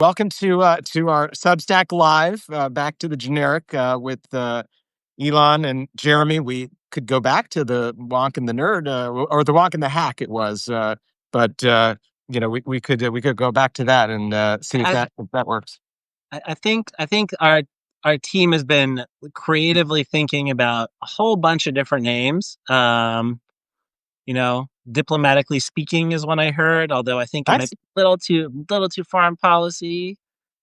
Welcome to our Substack Live, back to the generic with Ilan and Jeremy. We could go back to the Wonk and the Nerd, or the Wonk and the Hack. It was, but we could go back to that and see if that works. I think our team has been creatively thinking about a whole bunch of different names. Diplomatically speaking is one I heard, although I think it might be a little too foreign policy.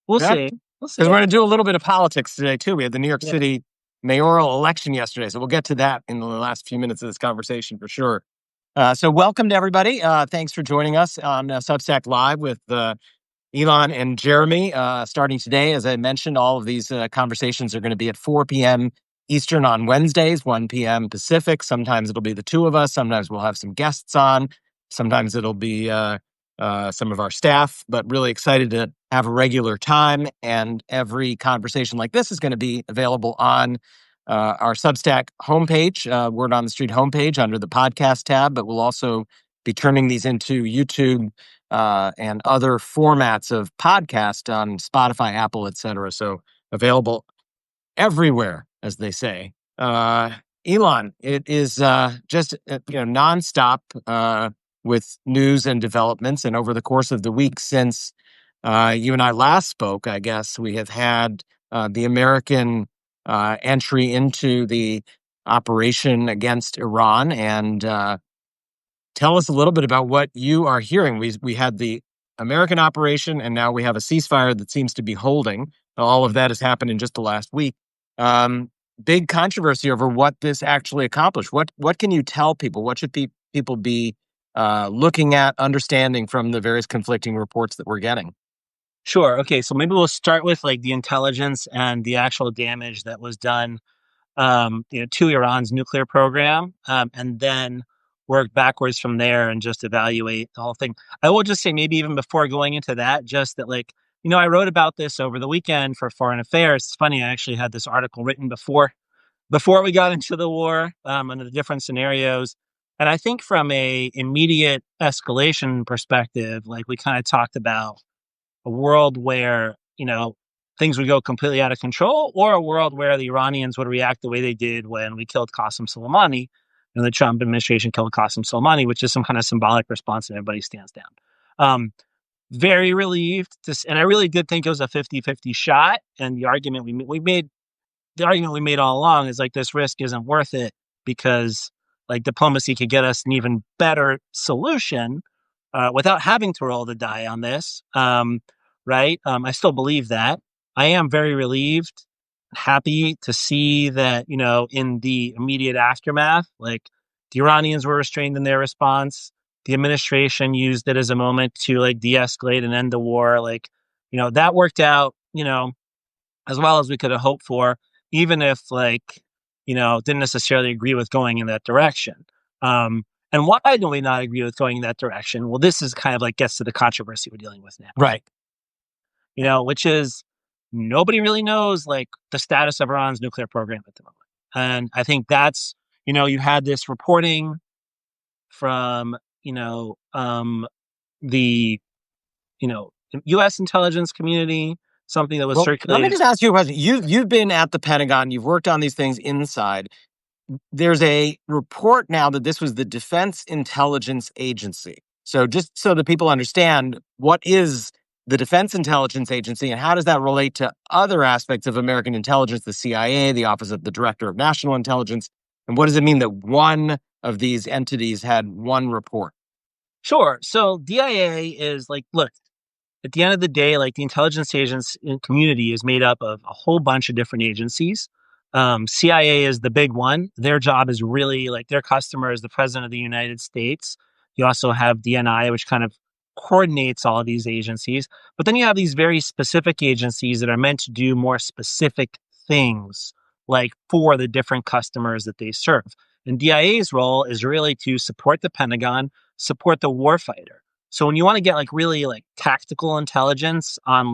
We'll see. Because we're going to do a little bit of politics today too. We had the New York City mayoral election yesterday, so we'll get to that in the last few minutes of this conversation for sure. So welcome to everybody. Thanks for joining us on Substack Live with Ilan and Jeremy. Starting today, as I mentioned, all of these conversations are going to be at 4 p.m. Eastern on Wednesdays, 1 p.m. Pacific. Sometimes it'll be the two of us. Sometimes we'll have some guests on. Sometimes it'll be some of our staff, but really excited to have a regular time. And every conversation like this is going to be available on our Substack homepage, Word on the Street homepage under the podcast tab, but we'll also be turning these into YouTube and other formats of podcast on Spotify, Apple, etc. So available everywhere, as they say. Ilan, it is just nonstop with news and developments. And over the course of the week since you and I last spoke, I guess we have had the American entry into the operation against Iran. And tell us a little bit about what you are hearing. We had the American operation, and now we have a ceasefire that seems to be holding. All of that has happened in just the last week. Big controversy over what this actually accomplished. What can you tell people? What should people be looking at, understanding from the various conflicting reports that we're getting? Sure. Okay. So maybe we'll start with like the intelligence and the actual damage that was done, to Iran's nuclear program, and then work backwards from there and just evaluate the whole thing. I will just say, maybe even before going into that, just that, I wrote about this over the weekend for Foreign Affairs. It's funny, I actually had this article written before we got into the war, under the different scenarios. And I think from a immediate escalation perspective, like we kind of talked about a world where, things would go completely out of control, or a world where the Iranians would react the way they did when we killed Qasem Soleimani and the Trump administration killed Qasem Soleimani, which is some kind of symbolic response and everybody stands down. Very relieved and I really did think it was a 50-50 shot. And the argument we made all along is like, this risk isn't worth it because like diplomacy could get us an even better solution without having to roll the die on this. Right. I still believe that. I am very relieved, happy to see that, in the immediate aftermath, like the Iranians were restrained in their response. The administration used it as a moment to like de-escalate and end the war. That worked out, as well as we could have hoped for, even if didn't necessarily agree with going in that direction. And why do we not agree with going in that direction? Well, this is kind of like gets to the controversy we're dealing with now. Right. Which is nobody really knows like the status of Iran's nuclear program at the moment. And I think that's, you had this reporting from, the, U.S. intelligence community, something that was circulated. Let me just ask you a question. You've been at the Pentagon. You've worked on these things inside. There's a report now that this was the Defense Intelligence Agency. So just so that people understand, what is the Defense Intelligence Agency and how does that relate to other aspects of American intelligence, the CIA, the Office of the Director of National Intelligence? And what does it mean that one of these entities had one report? Sure. So DIA is like, look, at the end of the day, like the intelligence agents community is made up of a whole bunch of different agencies. CIA is the big one. Their job is really like their customer is the President of the United States. You also have DNI, which kind of coordinates all of these agencies. But then you have these very specific agencies that are meant to do more specific things, like for the different customers that they serve. And DIA's role is really to support the Pentagon, support the warfighter. So when you want to get like really like tactical intelligence on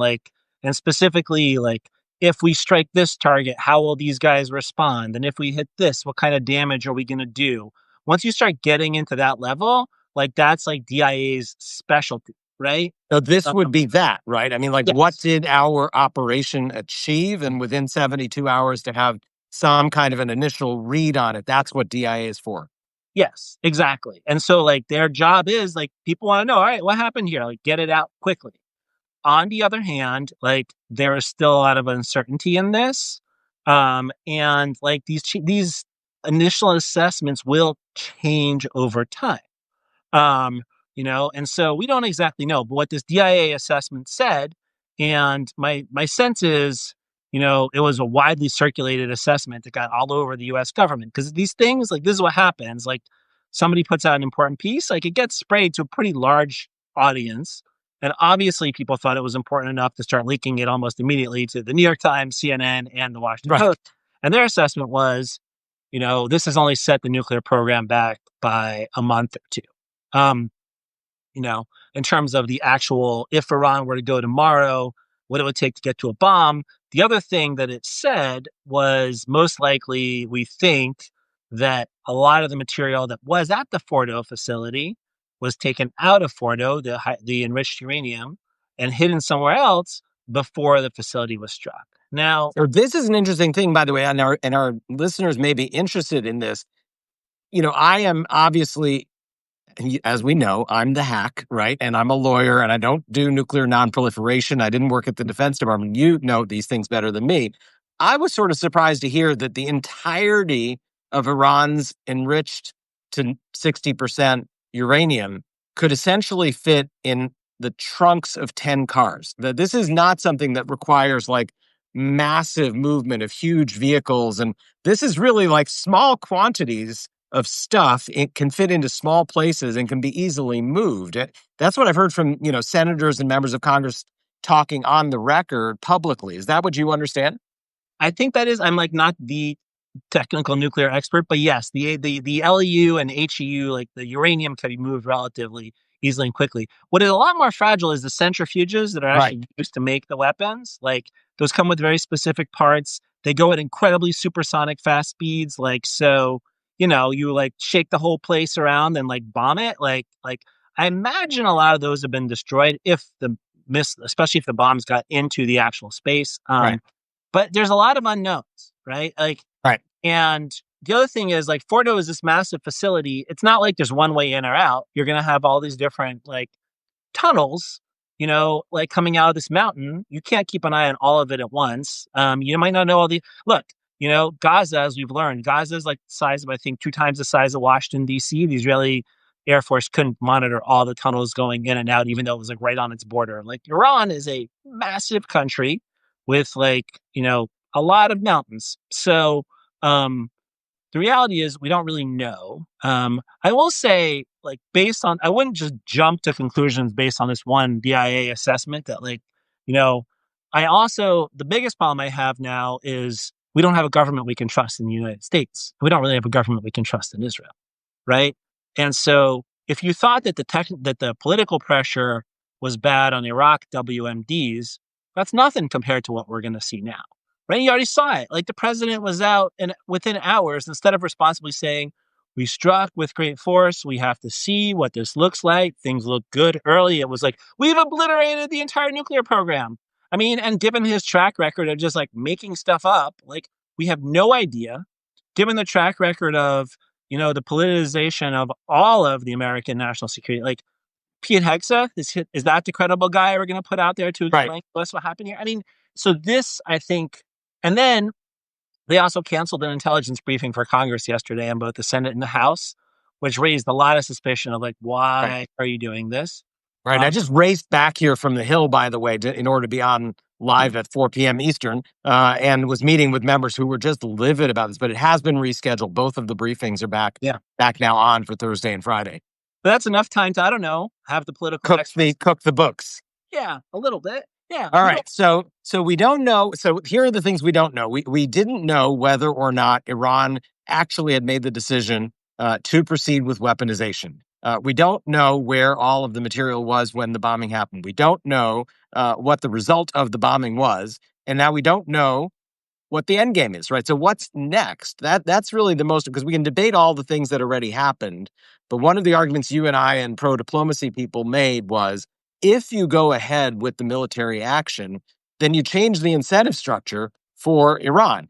and specifically like, if we strike this target, how will these guys respond? And if we hit this, what kind of damage are we going to do? Once you start getting into that level, like that's like DIA's specialty. right? So this Um, would be that, right? I mean, like, what yes. did our operation achieve? And within 72 hours to have some kind of an initial read on it. That's what DIA is for. Yes, exactly. And so like their job is like people want to know, all right, what happened here? Like get it out quickly. On the other hand, like there is still a lot of uncertainty in this. And like these initial assessments will change over time. Um, and so we don't exactly know, but what this DIA assessment said, and my sense is, it was a widely circulated assessment that got all over the US government. Because these things, like this is what happens. Like somebody puts out an important piece, like it gets sprayed to a pretty large audience. And obviously people thought it was important enough to start leaking it almost immediately to the New York Times, CNN, and the Washington Right. Post. And their assessment was, this has only set the nuclear program back by a month or two. Um, you know, in terms of the actual, if Iran were to go tomorrow, what it would take to get to a bomb. The other thing that it said was most likely we think that a lot of the material that was at the Fordo facility was taken out of Fordo, the enriched uranium, and hidden somewhere else before the facility was struck. Now, Or this is an interesting thing, by the way, and our listeners may be interested in this. I am obviously, as we know, I'm the hack, right? And I'm a lawyer and I don't do nuclear nonproliferation. I didn't work at the Defense Department. You know these things better than me. I was sort of surprised to hear that the entirety of Iran's enriched to 60% uranium could essentially fit in the trunks of 10 cars. That this is not something that requires like massive movement of huge vehicles. And this is really like small quantities of stuff. It can fit into small places and can be easily moved. That's what I've heard from, senators and members of Congress talking on the record publicly. Is that what you understand? I think that is, I'm like not the technical nuclear expert, but yes, the LEU and HEU, like the uranium, can be moved relatively easily and quickly. What is a lot more fragile is the centrifuges that are Right. actually used to make the weapons. Like those come with very specific parts. They go at incredibly supersonic fast speeds. Like so, you like shake the whole place around and like bomb it. Like I imagine a lot of those have been destroyed if especially if the bombs got into the actual space. Right. But there's a lot of unknowns, right? Like Right. and the other thing is like Fordo is this massive facility. It's not like there's one way in or out. You're going to have all these different like tunnels, like coming out of this mountain. You can't keep an eye on all of it at once. You might not know all the look, Gaza, as we've learned, Gaza is like the size of, I think, 2 times the size of Washington, D.C. The Israeli Air Force couldn't monitor all the tunnels going in and out, even though it was like right on its border. Like Iran is a massive country with like, a lot of mountains. So um the reality is we don't really know. I will say, like, I wouldn't just jump to conclusions based on this one DIA assessment that, like, you know, the biggest problem I have now is we don't have a government we can trust in the United States. We don't really have a government we can trust in Israel, right? And so if you thought that that the political pressure was bad on Iraq WMDs, that's nothing compared to what we're going to see now. Right? You already saw it. Like the president was out and within hours, instead of responsibly saying, we struck with great force. We have to see what this looks like. Things look good early. It was like, we've obliterated the entire nuclear program. I mean, and given his track record of just like making stuff up, like we have no idea. Given the track record of, the politicization of all of the American national security, like Pete Hegseth, is that the credible guy we're going to put out there to Right. explain to us what happened here? I mean, so this, I think, and then they also canceled an intelligence briefing for Congress yesterday on both the Senate and the House, which raised a lot of suspicion of like, Right. why are you doing this? Right. I just raced back here from the Hill, by the way, in order to be on live at 4 p.m. Eastern, and was meeting with members who were just livid about this. But it has been rescheduled. Both of the briefings are back Yeah. back now on for Thursday and Friday. But that's enough time to, I don't know, have the political Cook the books. Yeah, a little bit. Yeah. All right. So we don't know. So here are the things we don't know. We didn't know whether or not Iran actually had made the decision to proceed with weaponization. We don't know where all of the material was when the bombing happened. We don't know what the result of the bombing was. And now we don't know what the end game is, right? So what's next? That's really the most, because we can debate all the things that already happened. But one of the arguments you and I and pro-diplomacy people made was, if you go ahead with the military action, then you change the incentive structure for Iran.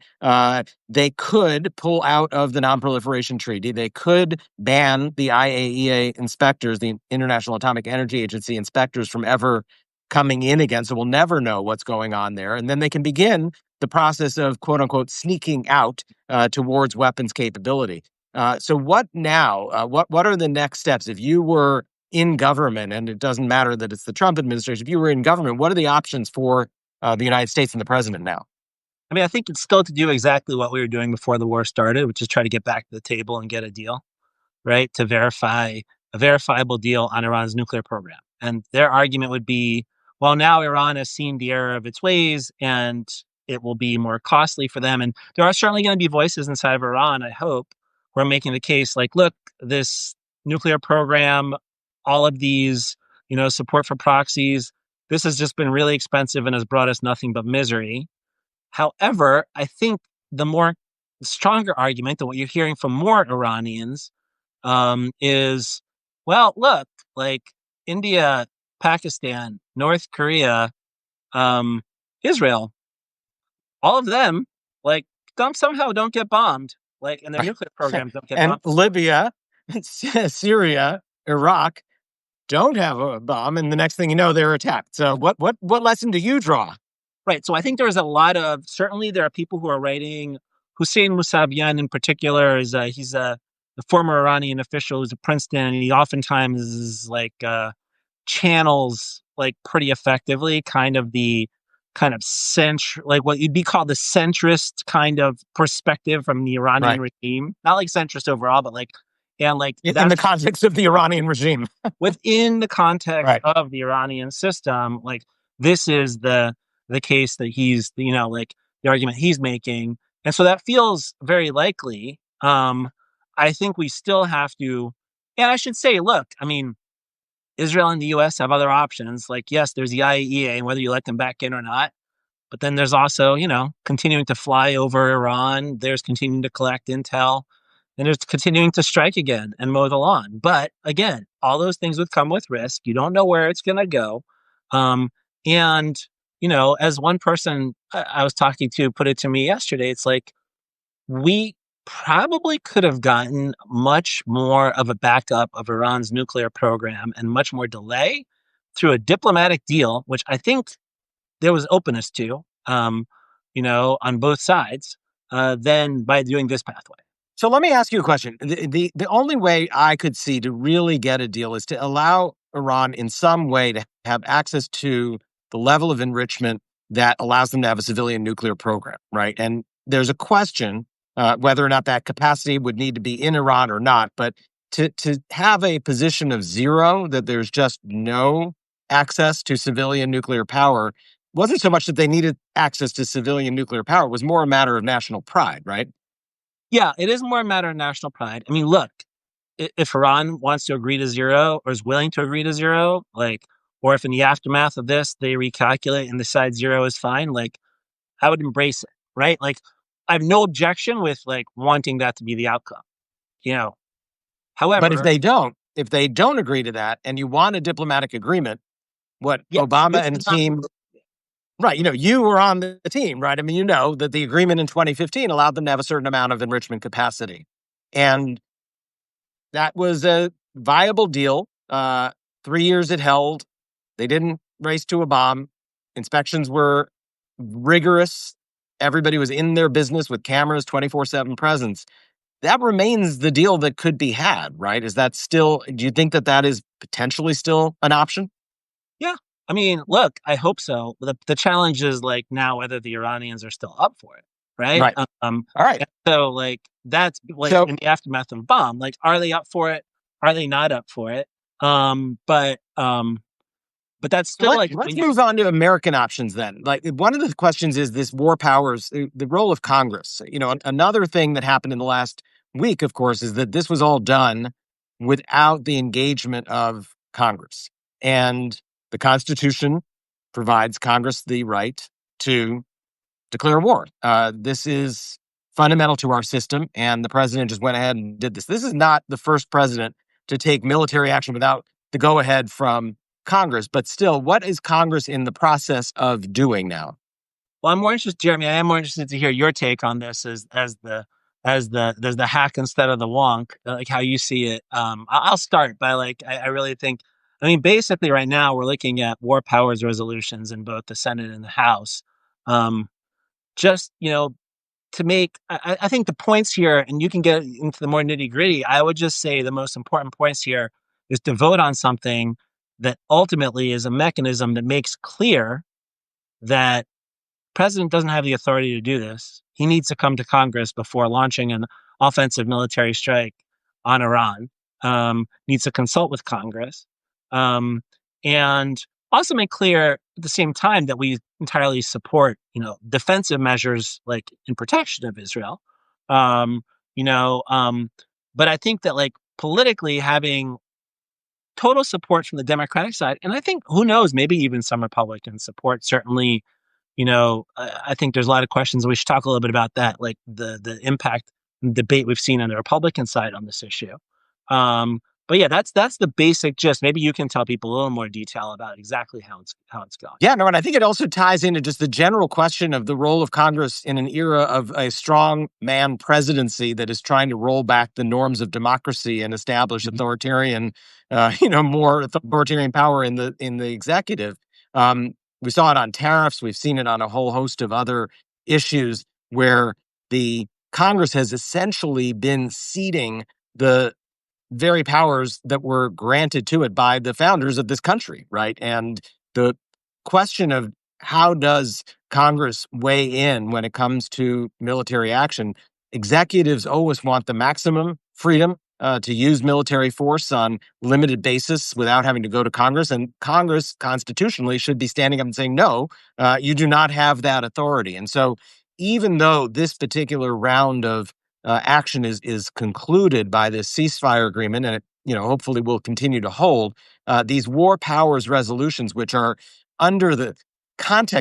They could pull out of the Non-Proliferation Treaty. They could ban the IAEA inspectors, the International Atomic Energy Agency inspectors, from ever coming in again. So we'll never know what's going on there. And then they can begin the process of, quote unquote, sneaking out towards weapons capability. So what now? What are the next steps? If you were in government, and it doesn't matter that it's the Trump administration, if you were in government, what are the options for the United States and the president now? I mean, I think it's still to do exactly what we were doing before the war started, which is try to get back to the table and get a deal, right? To verify a verifiable deal on Iran's nuclear program. And their argument would be, well, now Iran has seen the error of its ways and it will be more costly for them. And there are certainly going to be voices inside of Iran, I hope, who are making the case like, look, this nuclear program, all of these, support for proxies, this has just been really expensive and has brought us nothing but misery. However, I think the stronger argument than what you're hearing from more Iranians is, well, look, like India, Pakistan, North Korea, Israel, all of them, like, somehow don't get bombed, like, and their nuclear programs don't get And bombed. Libya, Syria, Iraq don't have a bomb, and the next thing you know, they're attacked. So what lesson do you draw? Right. So I think there's a lot of, certainly there are people who are writing. Hussein Mousavian in particular he's a the former Iranian official who's at Princeton, and he oftentimes is like channels like pretty effectively like what you'd be called the centrist kind of perspective from the Iranian Right. regime. Not like centrist overall, but like, and like In the context of the Iranian regime. within the context Right. of the Iranian system, like this is the case that he's, like the argument he's making. And so that feels very likely. I think we still have to, and I should say, look, I mean, Israel and the US have other options. Like, yes, there's the IAEA and whether you let them back in or not. But then there's also, continuing to fly over Iran. There's continuing to collect intel. And there's continuing to strike again and mow the lawn. But again, all those things would come with risk. You don't know where it's going to go. And, as one person I was talking to put it to me yesterday, it's like we probably could have gotten much more of a backup of Iran's nuclear program and much more delay through a diplomatic deal, which I think there was openness to, on both sides, than by doing this pathway. So let me ask you a question. The only way I could see to really get a deal is to allow Iran in some way to have access to the level of enrichment that allows them to have a civilian nuclear program, right? And there's a question whether or not that capacity would need to be in Iran or not. But to have a position of zero, that there's just no access to civilian nuclear power, wasn't so much that they needed access to civilian nuclear power. It was more a matter of national pride, right? Yeah, it is more a matter of national pride. I mean, look, if Iran wants to agree to zero or is willing to agree to zero, like, or if in the aftermath of this they recalculate and decide zero is fine, like, I would embrace it, right? Like, I have no objection with like wanting that to be the outcome, you know. But However, if they don't agree to that, and you want a diplomatic agreement, what yes, Obama this and is not. team, right? You were on the team, right? I mean, you know that the agreement in 2015 allowed them to have a certain amount of enrichment capacity, and that was a viable deal. 3 years it held. They didn't race to a bomb. Inspections were rigorous. Everybody was in their business with cameras, 24/7 presence. That remains the deal that could be had, right? Is that still, do you think that that is potentially still an option? Yeah, I mean, look, I hope so. The challenge is like now whether the Iranians are still up for it, right? Right. All right. And so like that's like So in the aftermath of a bomb. Like, are they up for it? Are they not up for it? But that's still like let's move on to American options then. Like, one of the questions is this war powers, the role of Congress. Another thing that happened in the last week, of course, is that this was all done without the engagement of Congress. And the Constitution provides Congress the right to declare war. This is fundamental to our system, and the president just went ahead and did this. This is not the first president to take military action without the go-ahead from Congress. But still, what is Congress in the process of doing now? Well, I'm more interested, Jeremy. I am more interested to hear your take on this as the hack instead of the wonk, like how you see it. I'll start by I really think. I mean, basically, right now we're looking at war powers resolutions in both the Senate and the House. Um, just to make, I think the points here, and you can get into the more nitty gritty. I would just say the most important points here is to vote on something that ultimately is a mechanism that makes clear that president doesn't have the authority to do this. He needs to come to Congress before launching an offensive military strike on Iran. Needs to consult with Congress, um, and also make clear at the same time that we entirely support, defensive measures like in protection of Israel. Um, you know, um, but I think that politically having total support from the Democratic side, and I think who knows, maybe even some Republican support. Certainly, I think there's a lot of questions. We should talk a little bit about that, like the impact and debate we've seen on the Republican side on this issue. But yeah, that's the basic gist. Maybe you can tell people a little more detail about exactly how it's going. Yeah, no, and I think it also ties into just the general question of the role of Congress in an era of a strong man presidency that is trying to roll back the norms of democracy and establish authoritarian, more authoritarian power in the executive. We saw it on tariffs. We've seen it on a whole host of other issues where the Congress has essentially been ceding the very powers that were granted to it by the founders of this country, right? And the question of how does Congress weigh in when it comes to military action, executives always want the maximum freedom to use military force on limited basis without having to go to Congress. And Congress constitutionally should be standing up and saying, no, you do not have that authority. And so even though this particular round of action is concluded by this ceasefire agreement, and it hopefully will continue to hold, these war powers resolutions, which are under the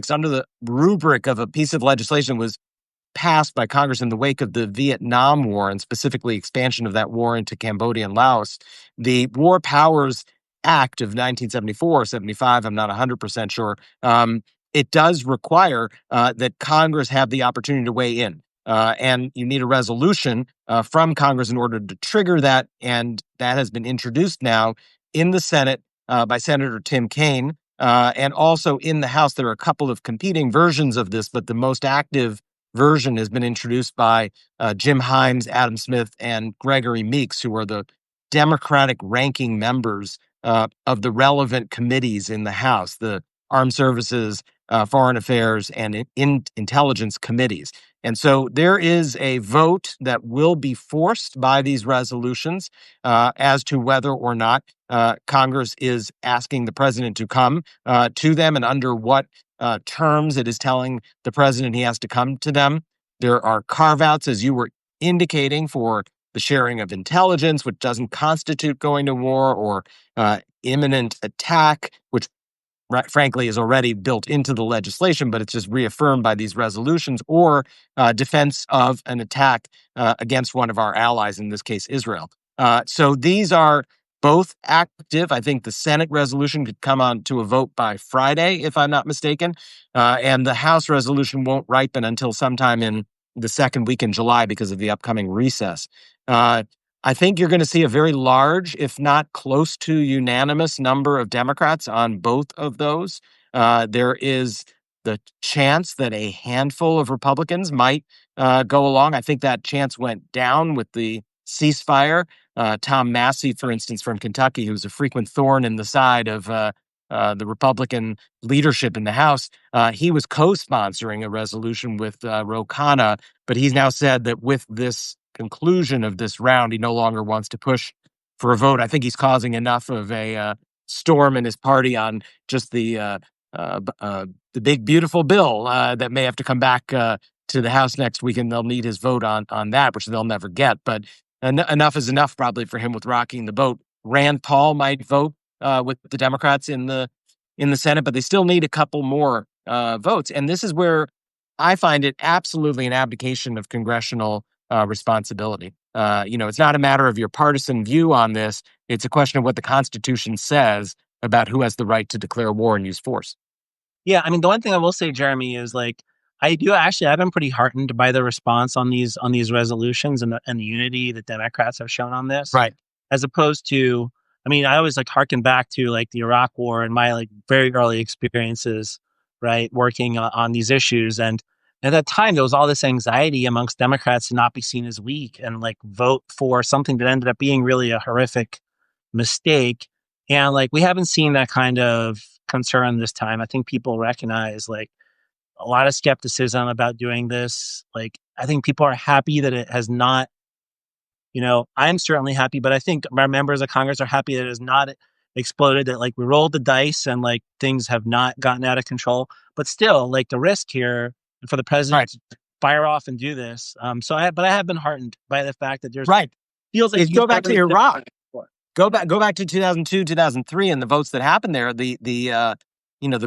under the rubric of a piece of legislation, was passed by Congress in the wake of the Vietnam War, and specifically expansion of that war into Cambodia and Laos. The War Powers Act of 1974 or 75, I'm not 100% sure, it does require that Congress have the opportunity to weigh in. And you need a resolution from Congress in order to trigger that. And that has been introduced now in the Senate by Senator Tim Kaine. And also in the House, there are a couple of competing versions of this, but the most active version has been introduced by Jim Himes, Adam Smith, and Gregory Meeks, who are the Democratic ranking members of the relevant committees in the House, the Armed Services, Foreign Affairs, and Intelligence committees. And so there is a vote that will be forced by these resolutions as to whether or not Congress is asking the president to come to them and under what terms it is telling the president he has to come to them. There are carve-outs, as you were indicating, for the sharing of intelligence, which doesn't constitute going to war, or imminent attack, which frankly is already built into the legislation, but it's just reaffirmed by these resolutions, or defense of an attack against one of our allies, in this case, Israel. So these are both active. I think the Senate resolution could come on to a vote by Friday, if I'm not mistaken. And the House resolution won't ripen until sometime in the second week in July because of the upcoming recess. I think you're going to see a very large, if not close to unanimous, number of Democrats on both of those. There is the chance that a handful of Republicans might go along. I think that chance went down with the ceasefire. Tom Massey, for instance, from Kentucky, who's a frequent thorn in the side of the Republican leadership in the House, he was co-sponsoring a resolution with Ro Khanna, but he's now said that with this conclusion of this round, he no longer wants to push for a vote. I think he's causing enough of a storm in his party on just the big beautiful bill that may have to come back to the House next week, and they'll need his vote on that, which they'll never get. But enough is enough, probably, for him with rocking the boat. Rand Paul might vote with the Democrats in the Senate, but they still need a couple more votes. And this is where I find it absolutely an abdication of congressional responsibility. It's not a matter of your partisan view on this. It's a question of what the Constitution says. about who has the right to declare war and use force. Yeah, I mean, the one thing I will say, Jeremy, is like I've been pretty heartened by the response on these resolutions and the unity that Democrats have shown on this, Right. as opposed to, I mean, I always like harken back to like the Iraq War and my like very early experiences, right, working on these issues. And at that time, there was all this anxiety amongst Democrats to not be seen as weak and like vote for something that ended up being really a horrific mistake. And like we haven't seen that kind of concern this time. I think people recognize like a lot of skepticism about doing this. Like I think people are happy that it has not, I'm certainly happy, but I think our members of Congress are happy that it has not exploded, that like we rolled the dice and like things have not gotten out of control. But still, like the risk here for the president Right. to fire off and do this. But I have been heartened by the fact that there's Right. feels like Go back to Iraq. Go back to 2002, 2003, and the votes that happened there. The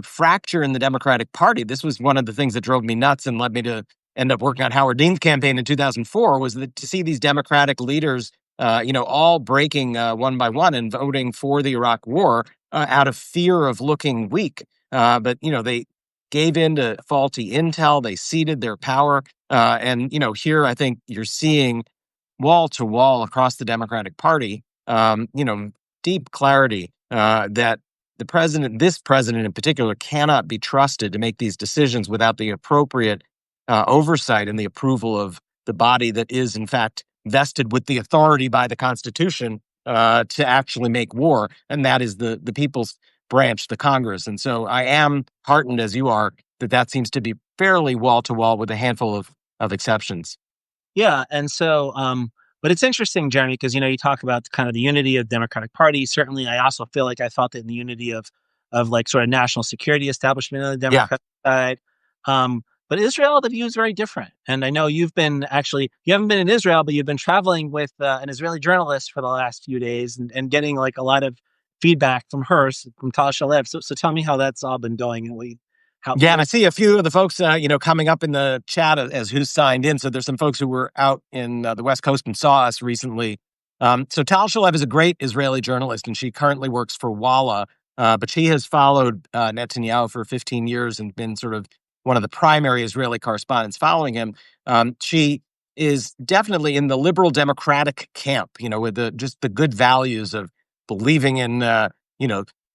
fracture in the Democratic Party. This was one of the things that drove me nuts and led me to end up working on Howard Dean's campaign in 2004. Was that to see these Democratic leaders, all breaking one by one and voting for the Iraq War out of fear of looking weak. But they gave in to faulty intel. They ceded their power, and here I think you're seeing wall to wall across the Democratic Party, deep clarity that this president in particular, cannot be trusted to make these decisions without the appropriate oversight and the approval of the body that is, in fact, vested with the authority by the Constitution to actually make war, and that is the people's branch, the Congress. And so I am heartened, as you are, that seems to be fairly wall to wall with a handful of exceptions. Yeah, and so, but it's interesting, Jeremy, because you talk about kind of the unity of Democratic Party. Certainly, I also feel like I felt it in the unity of like sort of national security establishment on the Yeah. Democratic side. But Israel, the view is very different. And I know you haven't been in Israel, but you've been traveling with an Israeli journalist for the last few days and getting like a lot of feedback from her, from Tal Shalev. So tell me how that's all been going and Yeah, and I see a few of the folks, coming up in the chat as who signed in. So there's some folks who were out in the West Coast and saw us recently. So Tal Shalev is a great Israeli journalist, and she currently works for Walla, but she has followed Netanyahu for 15 years and been sort of one of the primary Israeli correspondents following him. She is definitely in the liberal democratic camp, with just the good values of believing in,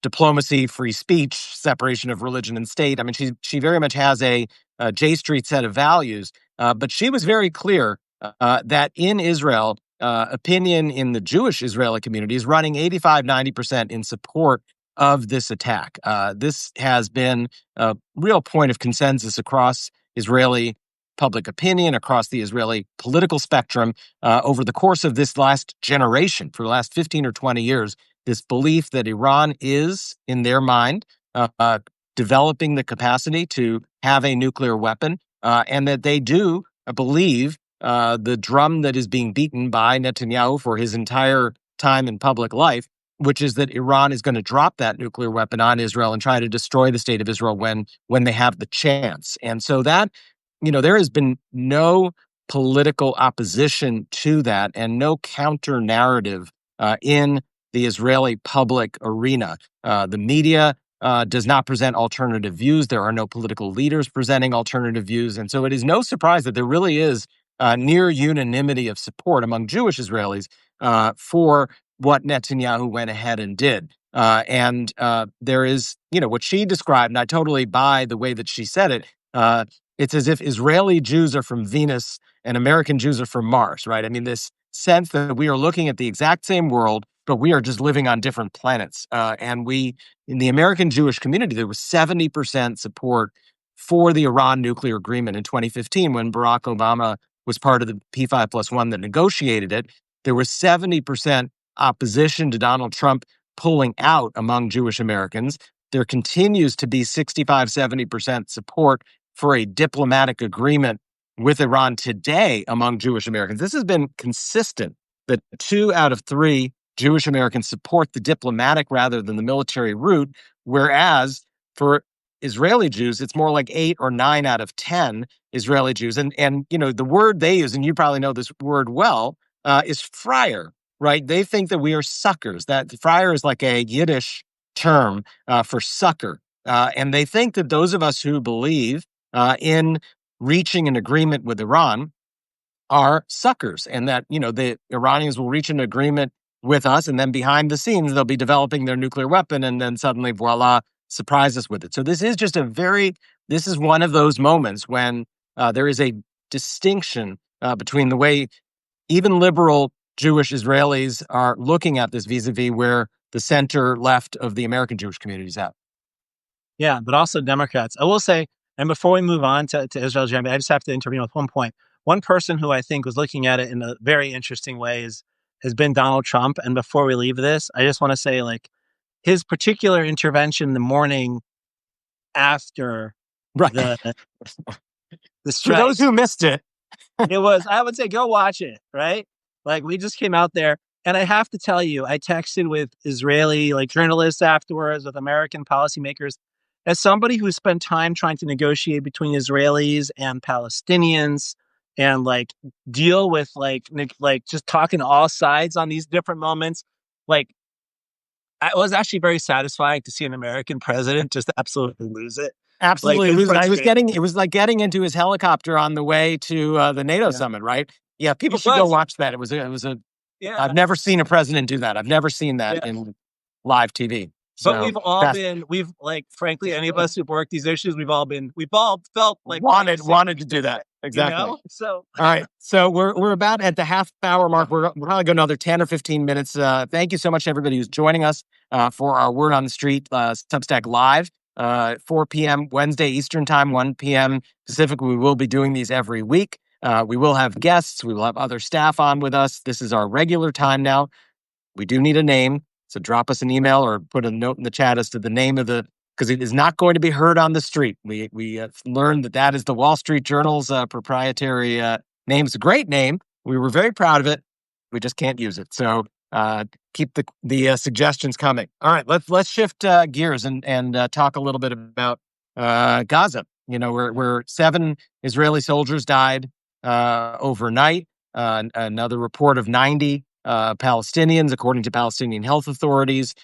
diplomacy, free speech, separation of religion and state. I mean, she very much has a J Street set of values, but she was very clear that in Israel, opinion in the Jewish Israeli community is running 85-90% in support of this attack. This has been a real point of consensus across Israeli public opinion, across the Israeli political spectrum over the course of this last generation, for the last 15 or 20 years. This belief that Iran is, in their mind, developing the capacity to have a nuclear weapon, and that they do believe the drum that is being beaten by Netanyahu for his entire time in public life, which is that Iran is going to drop that nuclear weapon on Israel and try to destroy the state of Israel when they have the chance. And so that, there has been no political opposition to that and no counter narrative in the Israeli public arena. The media does not present alternative views. There are no political leaders presenting alternative views. And so it is no surprise that there really is near unanimity of support among Jewish Israelis for what Netanyahu went ahead and did. And there is, what she described, and I totally buy the way that she said it. It's as if Israeli Jews are from Venus and American Jews are from Mars, right? I mean, this sense that we are looking at the exact same world, but we are just living on different planets. And in the American Jewish community, there was 70% support for the Iran nuclear agreement in 2015 when Barack Obama was part of the P5+1 that negotiated it. There was 70% opposition to Donald Trump pulling out among Jewish Americans. There continues to be 65-70% support for a diplomatic agreement with Iran today among Jewish Americans. This has been consistent that 2 out of 3 Jewish Americans support the diplomatic rather than the military route, whereas for Israeli Jews, it's more like 8 or 9 out of 10 Israeli Jews. And the word they use, and you probably know this word well, is friar, right? They think that we are suckers. That friar is like a Yiddish term for sucker. And they think that those of us who believe in reaching an agreement with Iran are suckers, and that the Iranians will reach an agreement with us, and then behind the scenes they'll be developing their nuclear weapon, and then suddenly, voila, surprise us with it. So this is one of those moments when there is a distinction between the way even liberal Jewish Israelis are looking at this vis-a-vis where the center left of the American Jewish community is at. Yeah, but also Democrats. I will say, and before we move on to Israel, Jeremy, I just have to intervene with one point. One person who I think was looking at it in a very interesting way has been Donald Trump. And before we leave this, I just want to say, like, his particular intervention the morning after Right. the For those strikes, who missed it, it was, I would say, go watch it, right? Like, we just came out there. And I have to tell you, I texted with Israeli journalists afterwards, with American policymakers. As somebody who spent time trying to negotiate between Israelis and Palestinians and deal with just talking to all sides on these different moments, like it was actually very satisfying to see an American president just absolutely lose it. Like, absolutely his losing. frustration. It was like getting into his helicopter on the way to the NATO Yeah. summit, right? Yeah, people It should go was. watch that. It was a. Yeah. I've never seen a president do that. I've never seen that Yeah. in live TV. But So that's frankly, any of us who've worked these issues, we've all felt like wanted to do that. Exactly. So All right. So we're about at the half hour mark. We're probably go another 10 or 15 minutes. Thank you so much, everybody who's joining us for our Word on the Street Substack Live, 4 p.m. Wednesday Eastern Time, 1 p.m. Pacific. We will be doing these every week. We will have guests. We will have other staff on with us. This is our regular time now. We do need a name. So drop us an email or put a note in the chat as to the name of because it is not going to be heard on the street. We learned that is the Wall Street Journal's proprietary name. It's a great name. We were very proud of it. We just can't use it. So keep the suggestions coming. All right, let's shift gears and talk a little bit about Gaza. Where 7 Israeli soldiers died overnight. Another report of 90 Palestinians, according to Palestinian health authorities,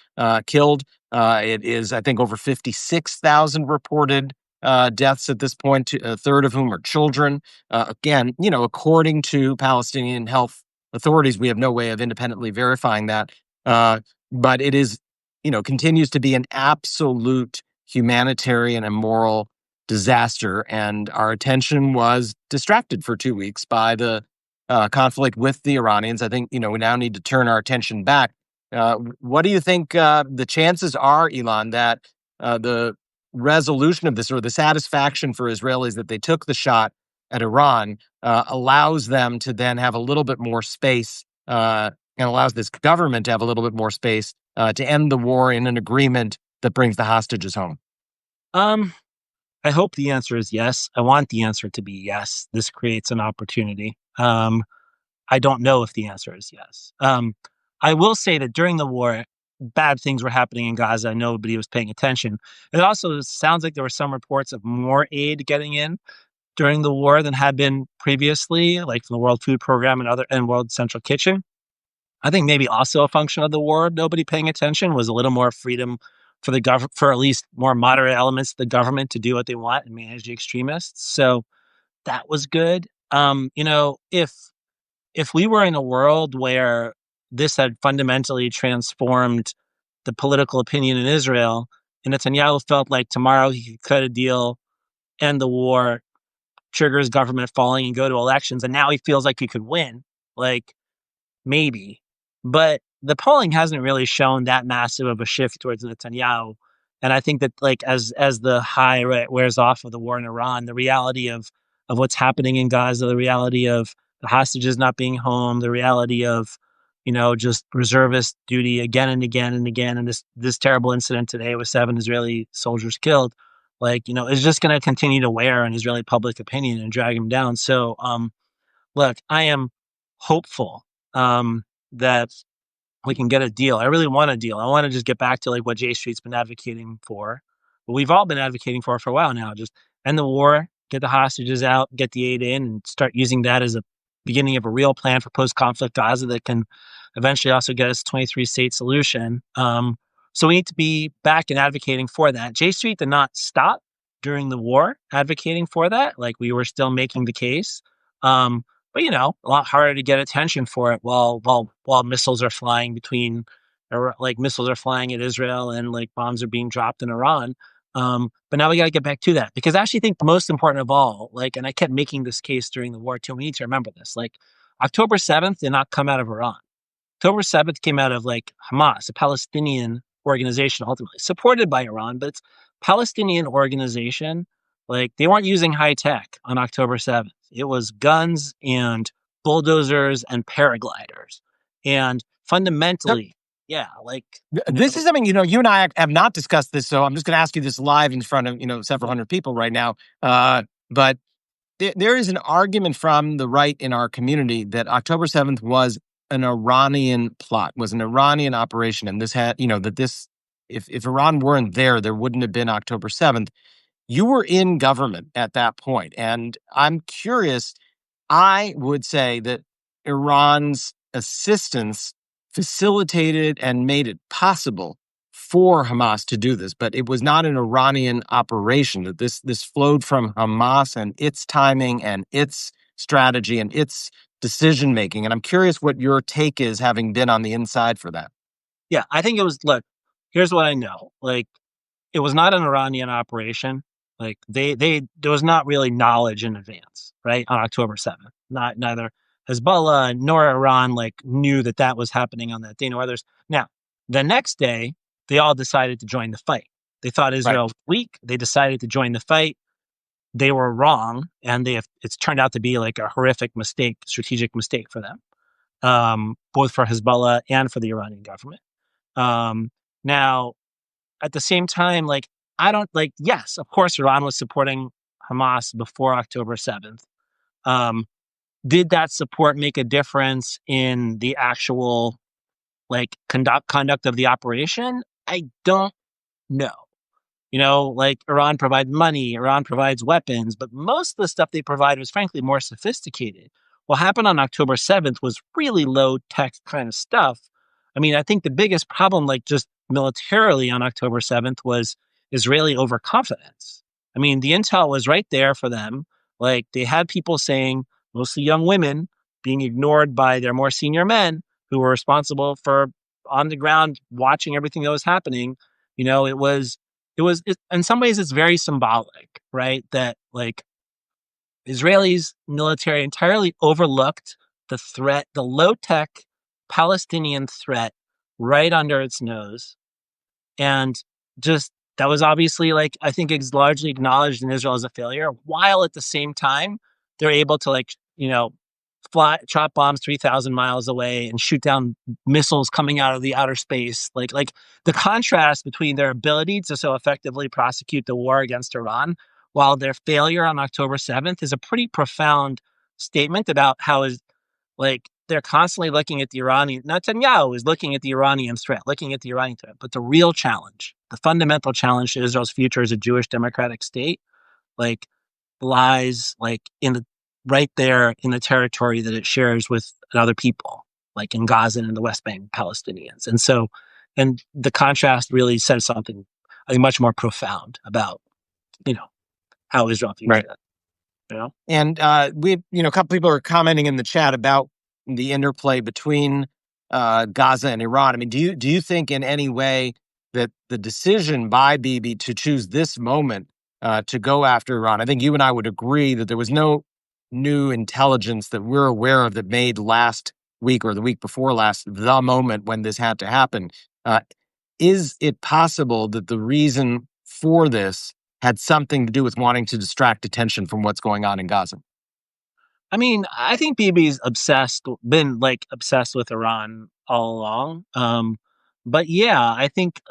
killed. It is, I think, over 56,000 reported deaths at this point, a third of whom are children. Again, according to Palestinian health authorities, we have no way of independently verifying that. But it is, continues to be an absolute humanitarian and moral disaster. And our attention was distracted for 2 weeks by the conflict with the Iranians. I think, we now need to turn our attention back. What do you think the chances are, Ilan, that the resolution of this, or the satisfaction for Israelis that they took the shot at Iran, allows them to then have a little bit more space and allows this government to have a little bit more space to end the war in an agreement that brings the hostages home? I hope the answer is yes. I want the answer to be yes. This creates an opportunity. I don't know if the answer is yes. I will say that during the war, bad things were happening in Gaza. Nobody was paying attention. It also sounds like there were some reports of more aid getting in during the war than had been previously, like from the World Food Program and World Central Kitchen. I think maybe also a function of the war, nobody paying attention, was a little more freedom for the government, for at least more moderate elements of the government to do what they want and manage the extremists. So that was good. If we were in a world where this had fundamentally transformed the political opinion in Israel, and Netanyahu felt like tomorrow he could cut a deal, end the war, trigger his government falling, and go to elections, and now he feels like he could win, like, maybe. But the polling hasn't really shown that massive of a shift towards Netanyahu. And I think that, as the high, right, wears off of the war in Iran, the reality of what's happening in Gaza, the reality of the hostages not being home, the reality of, just reservist duty again and again and again, and this terrible incident today with 7 Israeli soldiers killed, is just going to continue to wear on Israeli public opinion and drag him down. So, look, I am hopeful that we can get a deal. I really want a deal. I want to just get back to what J Street's been advocating for, what we've all been advocating for a while now. Just end the war, get the hostages out, get the aid in, and start using that as a beginning of a real plan for post-conflict Gaza that can eventually also get us a 23-state solution. So we need to be back and advocating for that. J Street did not stop during the war advocating for that. Like we were still making the case. But a lot harder to get attention for it while missiles are flying between, or like missiles are flying at Israel and like bombs are being dropped in Iran. But now we got to get back to that because I actually think the most important of all, like, and I kept making this case during the war too. We need to remember this. Like October 7th did not come out of Iran. October 7th came out of like Hamas, a Palestinian organization, ultimately supported by Iran, but it's Palestinian organization. Like they weren't using high tech on October 7th. It was guns and bulldozers and paragliders. And fundamentally, yeah, like, This is something, you and I have not discussed this, so I'm just going to ask you this live in front of, several hundred people right now. But there is an argument from the right in our community that October 7th was an Iranian plot, was an Iranian operation. And this had, if Iran weren't there, there wouldn't have been October 7th. You were in government at that point, and I'm curious. I would say that Iran's assistance facilitated and made it possible for Hamas to do this, but it was not an Iranian operation. That this flowed from Hamas and its timing and its strategy and its decision making. And I'm curious what your take is, having been on the inside for that. yeah, I think it was, look, here's what I know. Like, it was not an Iranian operation. Like there was not really knowledge in advance, right? On October 7th, neither Hezbollah nor Iran like knew that that was happening on that day, nor others. Now, the next day, they all decided to join the fight. They thought Right. Israel was weak. They decided to join the fight. They were wrong, and it's turned out to be like a horrific mistake, strategic mistake for them, both for Hezbollah and for the Iranian government. Now, at the same time, like, I don't like, yes, of course, Iran was supporting Hamas before October 7th. Um, did that support make a difference in the actual like conduct of the operation? I don't know. Like Iran provides money, Iran provides weapons, but most of the stuff they provide was frankly more sophisticated. What happened on October 7th was really low tech kind of stuff. I mean, I think the biggest problem, like just militarily on October 7th, was Israeli overconfidence. I mean, the intel was right there for them. Like they had people saying, mostly young women, being ignored by their more senior men who were responsible for on the ground watching everything that was happening. In some ways it's very symbolic, right? That like Israelis military entirely overlooked the threat, the low tech Palestinian threat right under its nose. And just that was obviously like, I think it's largely acknowledged in Israel as a failure, while at the same time, they're able to like, chop bombs 3,000 miles away and shoot down missiles coming out of the outer space. Like the contrast between their ability to so effectively prosecute the war against Iran while their failure on October 7th is a pretty profound statement about how is like they're constantly looking at the Iranian, Netanyahu is looking at the Iranian threat, but the real challenge, the fundamental challenge to Israel's future as a Jewish democratic state, like lies like right there in the territory that it shares with other people, like in Gaza and in the West Bank Palestinians. And the contrast really says something, I think, much more profound about, how Israel views Right. that. And a couple people are commenting in the chat about the interplay between Gaza and Iran. I mean, do you think in any way that the decision by Bibi to choose this moment to go after Iran, I think you and I would agree that there was no new intelligence that we're aware of that made last week or the week before last the moment when this had to happen. Uh, is it possible that the reason for this had something to do with wanting to distract attention from what's going on in Gaza? I mean, I think Bibi's been like obsessed with Iran all along. But yeah, I think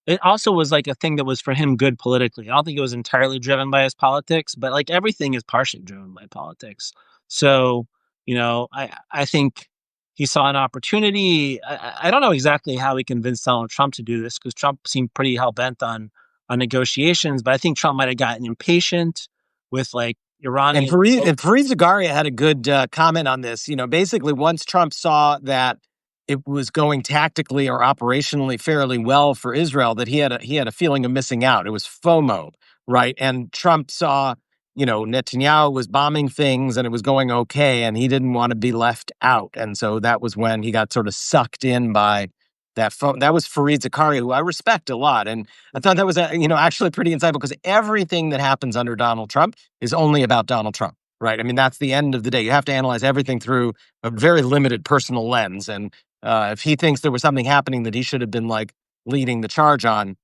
it also was like a thing that was for him good politically. I don't think it was entirely driven by his politics, but like everything is partially driven by politics. So, I think he saw an opportunity. I don't know exactly how he convinced Donald Trump to do this because Trump seemed pretty hell bent on negotiations, but I think Trump might have gotten impatient with like And Iranian. Fareed Zakaria had a good comment on this. Basically, once Trump saw that it was going tactically or operationally fairly well for Israel, that he had a feeling of missing out. It was FOMO, right? And Trump saw, Netanyahu was bombing things and it was going okay, and he didn't want to be left out. And so that was when he got sort of sucked in by that. That was Fareed Zakaria, who I respect a lot, and I thought that was actually pretty insightful, because everything that happens under Donald Trump is only about Donald Trump, right? I mean, that's the end of the day. You have to analyze everything through a very limited personal lens, and if he thinks there was something happening that he should have been like leading the charge on.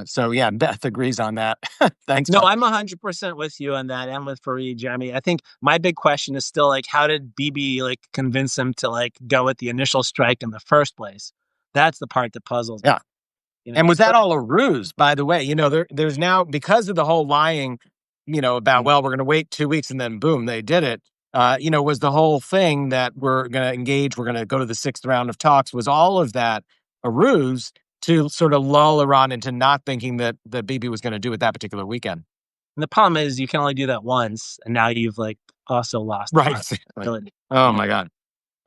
So yeah, Beth agrees on that. Thanks, No, Beth. I'm 100% with you on that, and with Fareed, Jeremy. I think my big question is still like, how did Bibi like convince him to like go with the initial strike in the first place? That's the part that puzzles me. Yeah. And was that But all a ruse, by the way? There's now, because of the whole lying, about, well, we're going to wait 2 weeks and then boom, they did it. Was the whole thing that we're going to engage, we're going to go to the sixth round of talks, was all of that a ruse to sort of lull Iran into not thinking that Bibi was going to do it that particular weekend? and the problem is you can only do that once, and now you've like also lost the Right. Exactly. possibility. Oh my God.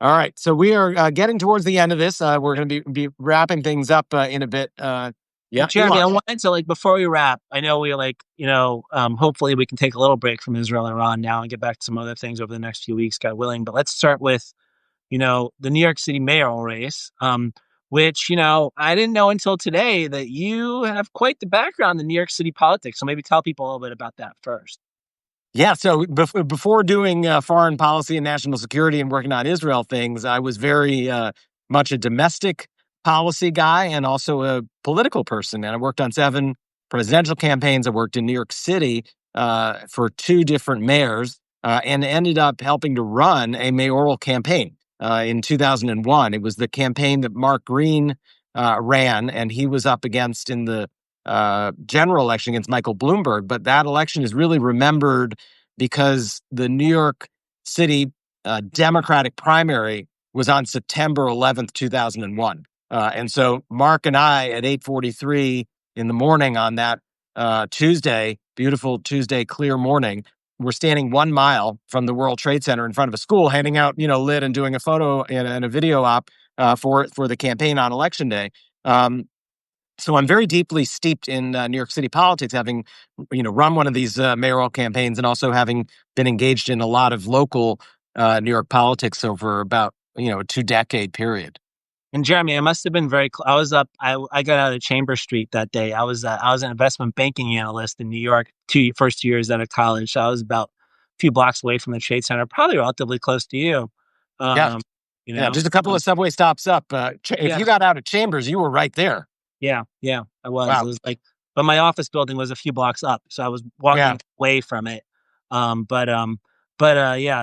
All right. So we are getting towards the end of this. We're going to be wrapping things up in a bit. Yeah. Jeremy, I Elon. wanted to like before we wrap. I know we like hopefully we can take a little break from Israel and Iran now and get back to some other things over the next few weeks, God willing. But let's start with the New York City mayoral race, which I didn't know until today that you have quite the background in New York City politics. So maybe tell people a little bit about that first. Yeah. So before doing foreign policy and national security and working on Israel things, I was very much a domestic policy guy and also a political person. And I worked on 7 presidential campaigns. I worked in New York City for 2 different mayors, and ended up helping to run a mayoral campaign in 2001. It was the campaign that Mark Green ran, and he was up against in the general election against Michael Bloomberg. But that election is really remembered because the New York City Democratic primary was on September 11th, 2001. And so Mark and I at 8:43 in the morning on that Tuesday, beautiful Tuesday, clear morning, we're standing 1 mile from the World Trade Center in front of a school, handing out, lit and doing a photo and a video op for the campaign on election day. So I'm very deeply steeped in New York City politics, having run one of these mayoral campaigns, and also having been engaged in a lot of local New York politics over about a 2-decade period. And Jeremy, I must have been I was up. I got out of Chamber Street that day. I was an investment banking analyst in New York. First 2 years out of college. So I was about a few blocks away from the Trade Center, probably relatively close to you. Yeah, Um, yeah, just a couple of subway stops up. If yeah. you got out of Chambers, you were right there. Yeah, I was. It Wow. was like, but my office building was a few blocks up, so I was Yeah. walking away from it. Yeah,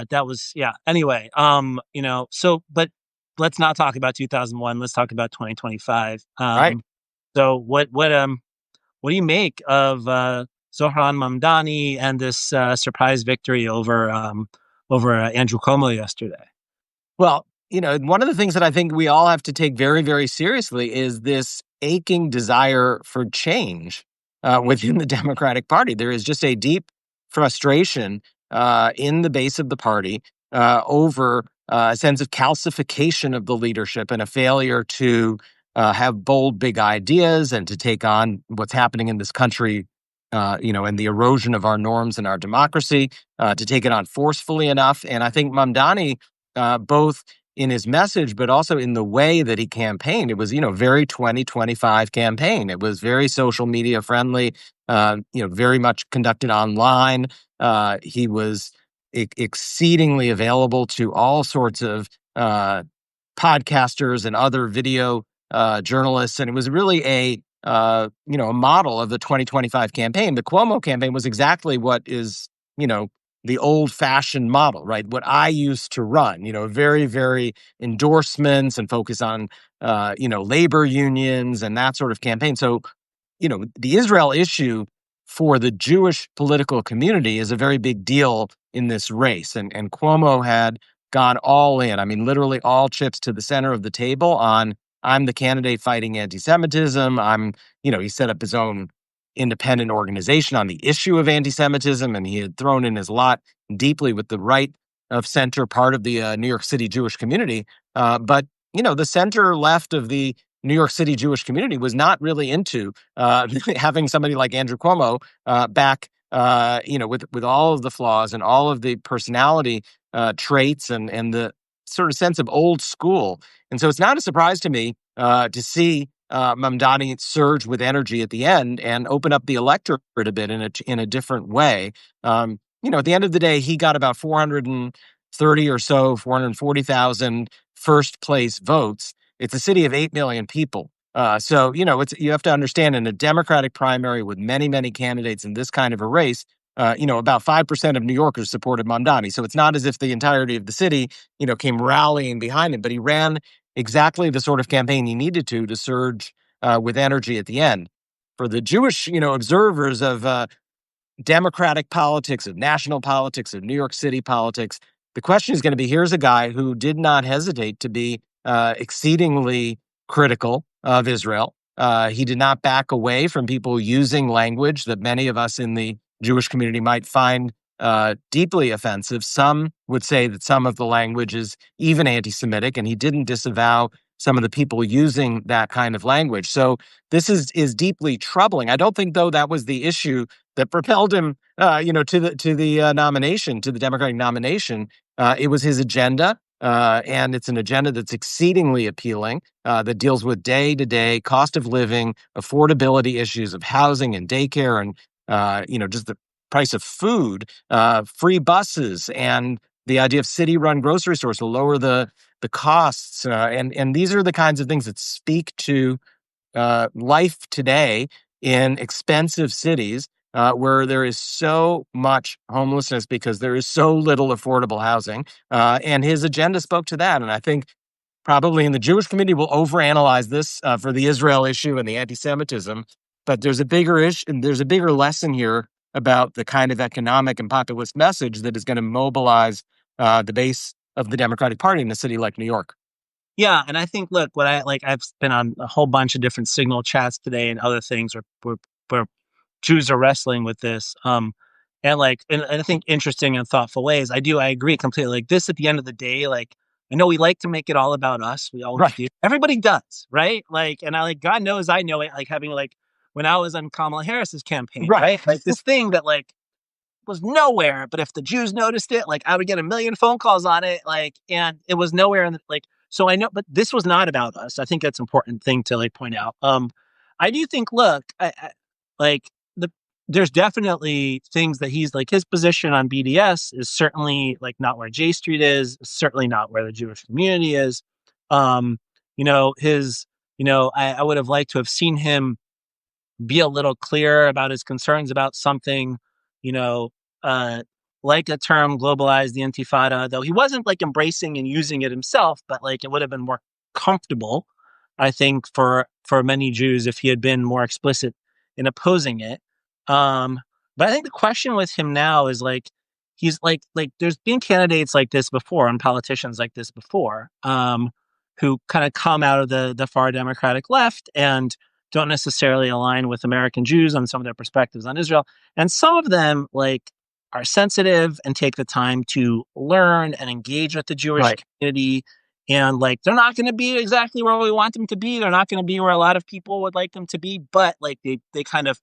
that was yeah. Anyway, but let's not talk about 2001. Let's talk about 2025. Right. So what do you make of Zohran Mamdani and this surprise victory over Andrew Cuomo yesterday? Well, one of the things that I think we all have to take very, very seriously is this aching desire for change within the Democratic Party. There is just a deep frustration in the base of the party over a sense of calcification of the leadership and a failure to have bold, big ideas and to take on what's happening in this country, and the erosion of our norms and our democracy, to take it on forcefully enough. And I think Mamdani, both in his message, but also in the way that he campaigned. It was, very 2025 campaign. It was very social media friendly, very much conducted online. He was exceedingly available to all sorts of podcasters and other video journalists. And it was really a model of the 2025 campaign. The Cuomo campaign was exactly what is, the old-fashioned model, right? What I used to run, very, very endorsements and focus on, labor unions and that sort of campaign. So, the Israel issue for the Jewish political community is a very big deal in this race. And Cuomo had gone all in. I mean, literally all chips to the center of the table on, I'm the candidate fighting anti-Semitism. He set up his own independent organization on the issue of anti-Semitism, and he had thrown in his lot deeply with the right of center part of the New York City Jewish community. But the center left of the New York City Jewish community was not really into having somebody like Andrew Cuomo back, with all of the flaws and all of the personality traits and the sort of sense of old school. And so it's not a surprise to me to see Mamdani surge with energy at the end and open up the electorate a bit in a different way. At the end of the day, he got about 430 or so, 440,000 first place votes. It's a city of 8 million people. So, you have to understand in a Democratic primary with many, many candidates in this kind of a race, about 5% of New Yorkers supported Mamdani. So it's not as if the entirety of the city, came rallying behind him, but he ran exactly the sort of campaign he needed to surge with energy at the end. For the Jewish, observers of Democratic politics, of national politics, of New York City politics, the question is going to be, here's a guy who did not hesitate to be exceedingly critical of Israel. He did not back away from people using language that many of us in the Jewish community might find deeply offensive. Some would say that some of the language is even anti-Semitic, and he didn't disavow some of the people using that kind of language. So this is deeply troubling. I don't think, though, that was the issue that propelled him, to the nomination, to the Democratic nomination. It was his agenda, and it's an agenda that's exceedingly appealing, that deals with day-to-day cost of living, affordability issues of housing and daycare, and just the price of food, free buses, and the idea of city-run grocery stores to lower the costs, and these are the kinds of things that speak to life today in expensive cities where there is so much homelessness because there is so little affordable housing. And his agenda spoke to that. And I think probably in the Jewish community will overanalyze this for the Israel issue and the anti-Semitism. But there's a bigger issue, and there's a bigger lesson here about the kind of economic and populist message that is going to mobilize the base of the Democratic Party in a city like New York. Yeah, and I think, look, what I like, I've been on a whole bunch of different signal chats today and other things where Jews are wrestling with this. And I think interesting and thoughtful ways. I agree completely. Like this, at the end of the day, like I know we like to make it all about us. We always Right. do. Everybody does, right? Like, and I like God knows I know it. Like having like when I was on Kamala Harris's campaign, Right. right? Like this thing that like was nowhere. But if the Jews noticed it, like I would get a million phone calls on it, like, and it was nowhere in the, like. So I know, but this was not about us. I think that's an important thing to like point out. I do think, look, like the there's definitely things that he's like his position on BDS is certainly like not where J Street is, certainly not where the Jewish community is. Um, his, I would have liked to have seen him be a little clearer about his concerns about something, you know, uh, like a term globalized the intifada, though he wasn't like embracing and using it himself, but like it would have been more comfortable, I think, for many Jews if he had been more explicit in opposing it. Um, but I think the question with him now is like he's like there's been candidates like this before and politicians like this before, who kind of come out of the far Democratic left and don't necessarily align with American Jews on some of their perspectives on Israel. And some of them like are sensitive and take the time to learn and engage with the Jewish Right. community. And like they're not going to be exactly where we want them to be. They're not going to be where a lot of people would like them to be, but like they kind of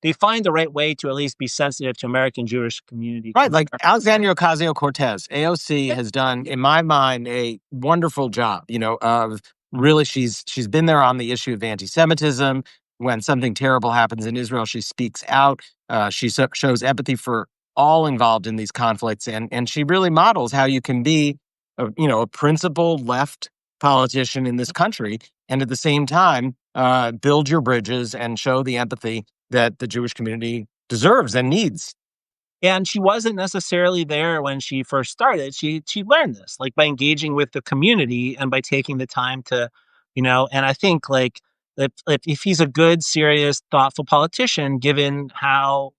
they find the right way to at least be sensitive to American Jewish community Right, like concerns. Alexandria Ocasio-Cortez, AOC has done, in my mind, a wonderful job. Of really, she's been there on the issue of anti-Semitism. When something terrible happens in Israel, she speaks out. She shows empathy for all involved in these conflicts, and she really models how you can be, a principled left politician in this country, and at the same time, build your bridges and show the empathy that the Jewish community deserves and needs. And she wasn't necessarily there when she first started. She learned this like by engaging with the community and by taking the time to, and I think like if he's a good, serious, thoughtful politician, given how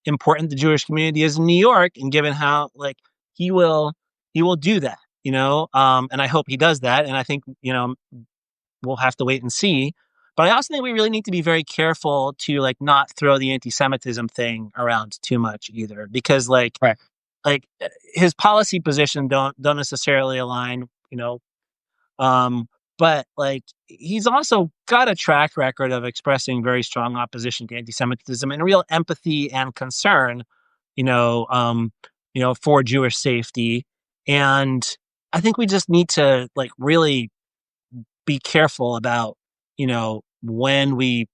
important the Jewish community is in New York and given how like he will he will do that, and I hope he does that. And I think, we'll have to wait and see. But I also think we really need to be very careful to like not throw the anti-Semitism thing around too much either, because Right. his policy position don't necessarily align, but like he's also got a track record of expressing very strong opposition to anti-Semitism and real empathy and concern, you know, um, for Jewish safety. And I think we just need to like really be careful about, when we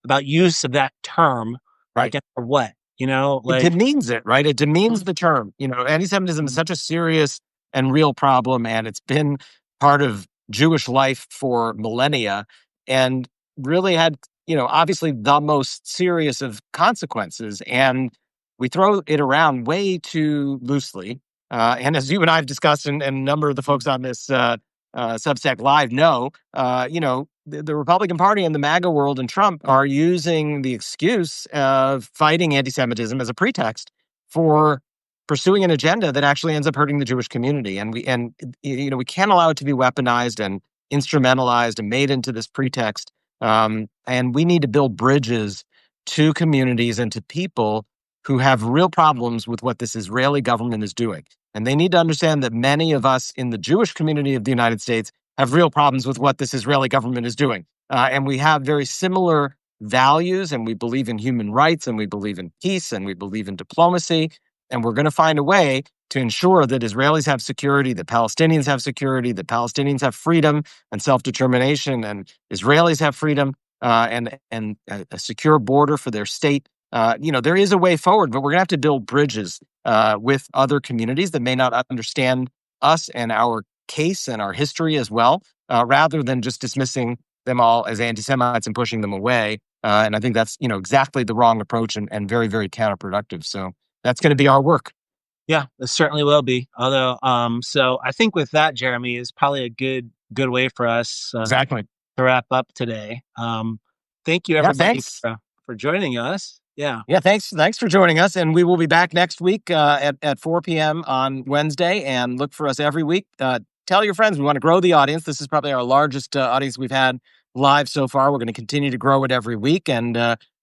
about use of that term, Right. and for what, It like. demeans it, right? It demeans the term. Anti-Semitism is Mhm. such a serious and real problem, and it's been part of Jewish life for millennia, and really had, obviously the most serious of consequences. And we throw it around way too loosely. And as you and I have discussed, and a number of the folks on this Substack Live know, the Republican Party and the MAGA world and Trump are using the excuse of fighting anti-Semitism as a pretext for pursuing an agenda that actually ends up hurting the Jewish community. And we can't allow it to be weaponized and instrumentalized and made into this pretext. And we need to build bridges to communities and to people who have real problems with what this Israeli government is doing. And they need to understand that many of us in the Jewish community of the United States have real problems with what this Israeli government is doing. And we have very similar values, and we believe in human rights, and we believe in peace, and we believe in diplomacy. And we're going to find a way to ensure that Israelis have security, that Palestinians have security, that Palestinians have freedom and self-determination, and Israelis have freedom and a secure border for their state. There is a way forward, but we're going to have to build bridges with other communities that may not understand us and our case and our history as well, rather than just dismissing them all as anti-Semites and pushing them away. And I think that's exactly the wrong approach and very, very counterproductive. So that's going to be our work. Yeah, it certainly will be. Although, so I think with that, Jeremy, is probably a good way for us Exactly. to wrap up today. Thank you, Yeah. everybody, Thanks. for joining us. Yeah, Yeah. Thanks. Thanks for joining us. And we will be back next week at 4 p.m. on Wednesday. And look for us every week. Tell your friends. We want to grow the audience. This is probably our largest audience we've had live so far. We're going to continue to grow it every week, and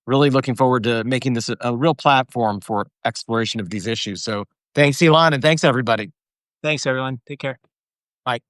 really looking forward to making this a real platform for exploration of these issues. So thanks, Ilan, and thanks, everybody. thanks, everyone. Take care. Bye.